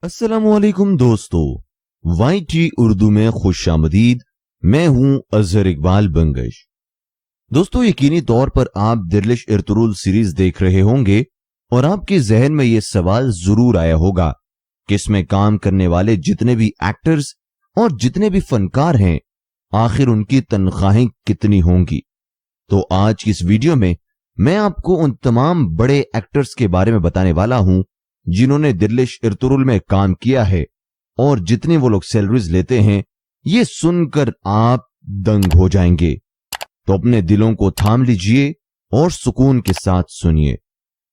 अस्सलामुअलैकुम दोस्तों, YT उर्दू में खुशामदीद। मैं हूं अजहर इकबाल बंगश। दोस्तों, यकीनी तौर पर आप दिरलिश इर्तुरुल सीरीज देख रहे होंगे और आपके जहन में यह सवाल जरूर आया होगा कि इसमें काम करने वाले जितने भी एक्टर्स और जितने भी फनकार हैं, आखिर उनकी तनख्वाहें कितनी होंगी। तो आज की इस वीडियो में मैं आपको उन तमाम बड़े एक्टर्स के बारे में बताने वाला हूं जिन्होंने दिरलिश इर्तुरुल में काम किया है, और जितने वो लोग सैलरीज लेते हैं ये सुनकर आप दंग हो जाएंगे। तो अपने दिलों को थाम लीजिए और सुकून के साथ सुनिए।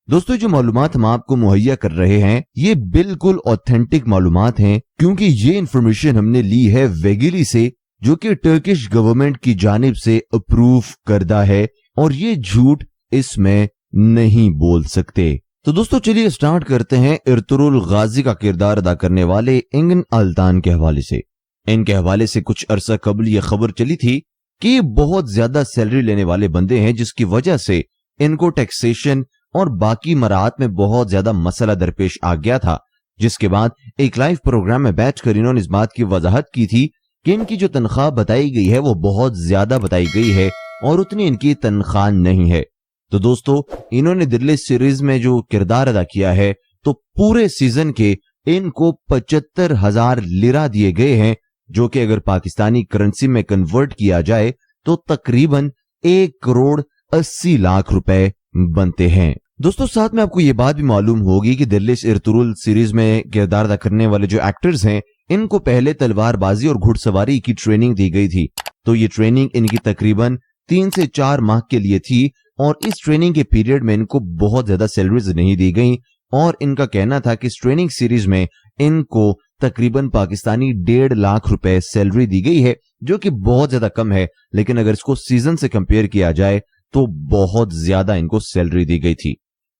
दोस्तों, जो मालूमात हम आपको मुहैया कर रहे हैं ये बिल्कुल ऑथेंटिक मालूमात हैं, क्योंकि ये इंफॉर्मेशन हमने ली है वेगिली से, जो कि टर्किश गवर्नमेंट की जानिब से अप्रूव करदा है, और ये झूठ इसमें नहीं बोल सकते। तो दोस्तों, चलिए स्टार्ट करते हैं इर्तुरुल गाजी का किरदार अदा करने वाले इंगन अल्तान के हवाले से। इनके हवाले से कुछ अरसा कबल यह खबर चली थी कि ये बहुत ज्यादा सैलरी लेने वाले बंदे हैं, जिसकी वजह से इनको टैक्सेशन और बाकी मराहत में बहुत ज्यादा मसला दरपेश आ गया था। जिसके बाद एक लाइव प्रोग्राम में बैठकर इन्होंने इस बात की वजाहत की थी कि इनकी जो तनख्वाह बताई गई है वो बहुत ज्यादा बताई गई है और उतनी इनकी तनख्वाह नहीं है। तो दोस्तों, इन्होंने दिरलिश सीरीज में जो किरदार अदा किया है, तो पूरे सीजन के इनको 75,000 लिरा दिए गए हैं, जो कि अगर पाकिस्तानी करेंसी में कन्वर्ट किया जाए तो तकरीबन 1,80,00,000 रुपए बनते हैं। दोस्तों, साथ में आपको यह बात भी मालूम होगी कि दिरलिश इर्तुरुल सीरीज में किरदार अदा करने वाले जो एक्टर्स हैं, इनको पहले तलवारबाजी और घुड़सवारी की ट्रेनिंग दी गई थी। तो ये ट्रेनिंग इनकी तकरीबन 3 से 4 माह के लिए थी, और इस ट्रेनिंग के पीरियड में इनको बहुत ज्यादा सैलरीज नहीं दी गई, और इनका कहना था कि इस ट्रेनिंग सीरीज में इनको तकरीबन पाकिस्तानी 1.5 लाख रुपए सैलरी दी गई है, जो कि बहुत ज्यादा कम है, लेकिन अगर इसको सीजन से कंपेयर किया जाए तो बहुत ज्यादा इनको सैलरी दी गई थी।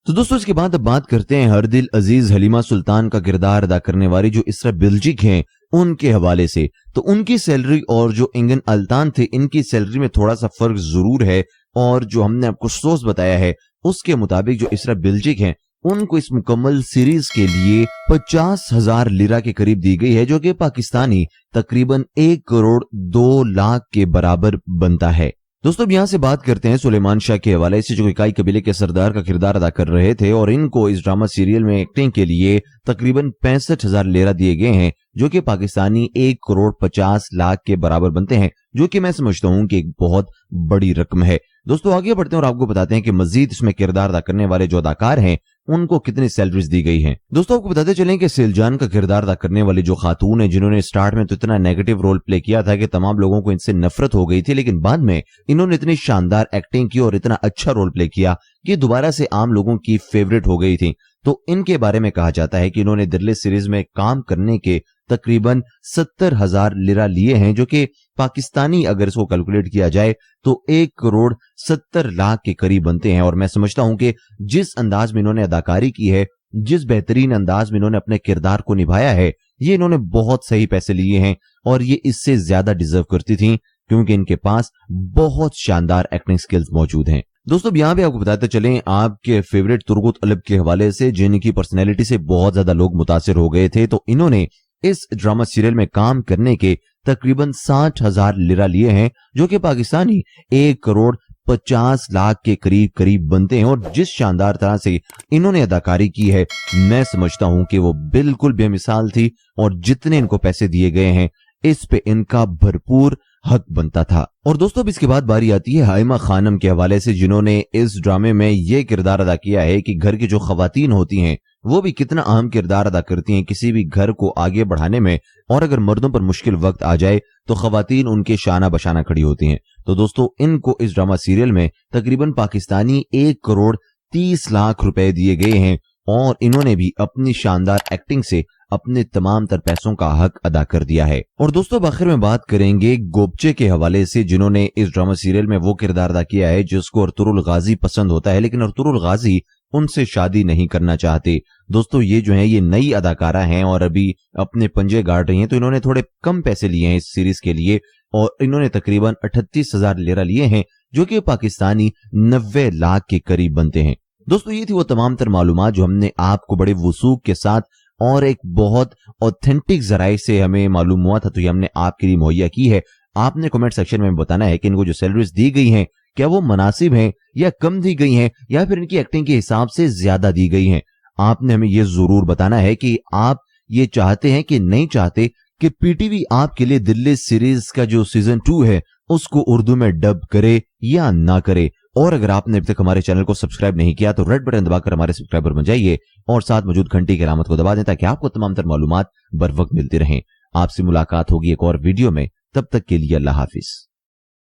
तो दोस्तों, इसके बाद अब बात करते हैं हरदिल अजीज हलीमा सुल्तान का किरदार अदा करने वाली जो इसरा बिल्जिक हैं उनके हवाले से। तो उनकी सैलरी और जो इंगन अल्तान थे, इनकी सैलरी में थोड़ा सा फर्क जरूर है, और जो हमने आपको सोर्स बताया है उसके मुताबिक जो इसरा बिल्जिक हैं उनको इस मुकम्मल सीरीज के लिए 50,000 लिरा के करीब दी गई है, जो कि पाकिस्तानी तकरीबन 1,02,00,000 के बराबर बनता है। दोस्तों, अब यहां से बात करते हैं सुलेमान शाह के हवाले से, जो इकाई कबीले के सरदार का किरदार अदा कर रहे थे, और इनको इस ड्रामा सीरियल में एक्टिंग के लिए तकरीबन 65,000 लिरा दिए गए हैं, जो कि पाकिस्तानी 1,50,00,000 के बराबर बनते हैं, जो कि मैं समझता हूं कि एक बहुत बड़ी रकम है। दोस्तों, आगे बढ़ते हैं और आपको बताते हैं कि मजीद इसमें किरदार अदा करने वाले जो अदाकार हैं उनको कितनी सैलरीज दी गई हैं। दोस्तों, आपको बताते चलें कि सिलजान का किरदार अदा करने वाली जो खातून है, जिन्होंने स्टार्ट में तो इतना नेगेटिव रोल प्ले किया था कि तमाम लोगों को इनसे नफरत हो गई थी, लेकिन बाद में इन्होंने इतनी शानदार एक्टिंग की और इतना अच्छा रोल प्ले किया कि दोबारा से आम लोगों की फेवरेट हो गई थी। तो इनके बारे में कहा जाता है कि इन्होंने दिरलिश सीरीज में काम करने के तकरीबन 70,000 लिरा लिए हैं, जो कि पाकिस्तानी अगर इसको कैलकुलेट किया जाए तो 1,70,00,000 के करीब बनते हैं। और मैं समझता हूं कि जिस अंदाज में इन्होंने अदाकारी की है, जिस बेहतरीन अंदाज में इन्होंने अपने किरदार को निभाया है, ये इन्होंने बहुत सही पैसे लिए हैं, और ये इससे ज्यादा डिजर्व करती थी, क्योंकि इनके पास बहुत शानदार एक्टिंग स्किल्स मौजूद हैं। दोस्तों, यहां पे आपको बताते चलें आपके फेवरेट तुर्गुत अलब के हवाले से, जिनकी पर्सनैलिटी से बहुत ज्यादा लोग मुतासिर हो गए थे। तो इन्होंने इस ड्रामा सीरियल में काम करने के तकरीबन 60,000 लिरा लिए हैं, जो कि पाकिस्तानी 1,50,00,000 के करीब बनते हैं। और जिस शानदार तरह से इन्होंने अदाकारी की है, मैं समझता हूं कि वो बिल्कुल बेमिसाल थी, और जितने इनको पैसे दिए गए हैं इस पे इनका भरपूर हक बनता था। और दोस्तों, अब इसके बाद बारी आती है हाइमा खानम के हवाले से, जिन्होंने इस ड्रामे में यह किरदार अदा किया है कि घर की जो खवातीन होती हैं वो भी कितना अहम किरदार अदा करती हैं किसी भी घर को आगे बढ़ाने में, और अगर मर्दों पर मुश्किल वक्त आ जाए तो खवातीन उनके शाना बशाना खड़ी होती हैं। तो दोस्तों, इनको इस ड्रामा सीरियल में तकरीबन पाकिस्तानी 1,30,00,000 रुपए दिए गए हैं, और इन्होंने भी अपनी शानदार एक्टिंग से अपने तमाम तर पैसों का हक अदा कर दिया है। और दोस्तों, आखिर में बात करेंगे गोपचे के हवाले से, जिन्होंने इस ड्रामा सीरियल में वो किरदार अदा किया है जिसको अर्तुरुल गाजी पसंद होता है, लेकिन अर्तुरुल गाजी उनसे शादी नहीं करना चाहते। दोस्तों, ये जो है ये नई अदाकारा हैं और अभी अपने पंजे गाड़ रही हैं, तो इन्होंने थोड़े कम पैसे लिए हैं इस सीरीज के लिए, और इन्होंने तकरीबन 38,000 लिरा लिए हैं, जो कि पाकिस्तानी 90 लाख के करीब बनते हैं। दोस्तों, ये थी वो तमाम तर मालूमात जो हमने आपको बड़े वसूख के साथ और एक बहुत ऑथेंटिक जराये से हमें मालूम हुआ था, तो ये हमने आपके लिए मुहैया की है। आपने कमेंट सेक्शन में बताना है कि इनको जो सैलरीज दी गई हैं क्या वो मुनासिब हैं या कम दी गई हैं या फिर इनकी एक्टिंग के हिसाब से ज्यादा दी गई हैं। आपने हमें ये जरूर बताना है कि आप ये चाहते हैं कि नहीं चाहते कि पीटीवी आपके लिए दिल्ली सीरीज का जो सीजन 2 है उसको उर्दू में डब करे या ना करे। और अगर आपने अभी तक हमारे चैनल को सब्सक्राइब नहीं किया तो रेड बटन दबाकर हमारे सब्सक्राइबर बन जाइए और साथ मौजूद घंटी की अलामत को दबा दें ताकि आपको तमाम तर मालूमात बर वक्त मिलती रहें। आपसे मुलाकात होगी एक और वीडियो में, तब तक के लिए अल्लाह हाफिज।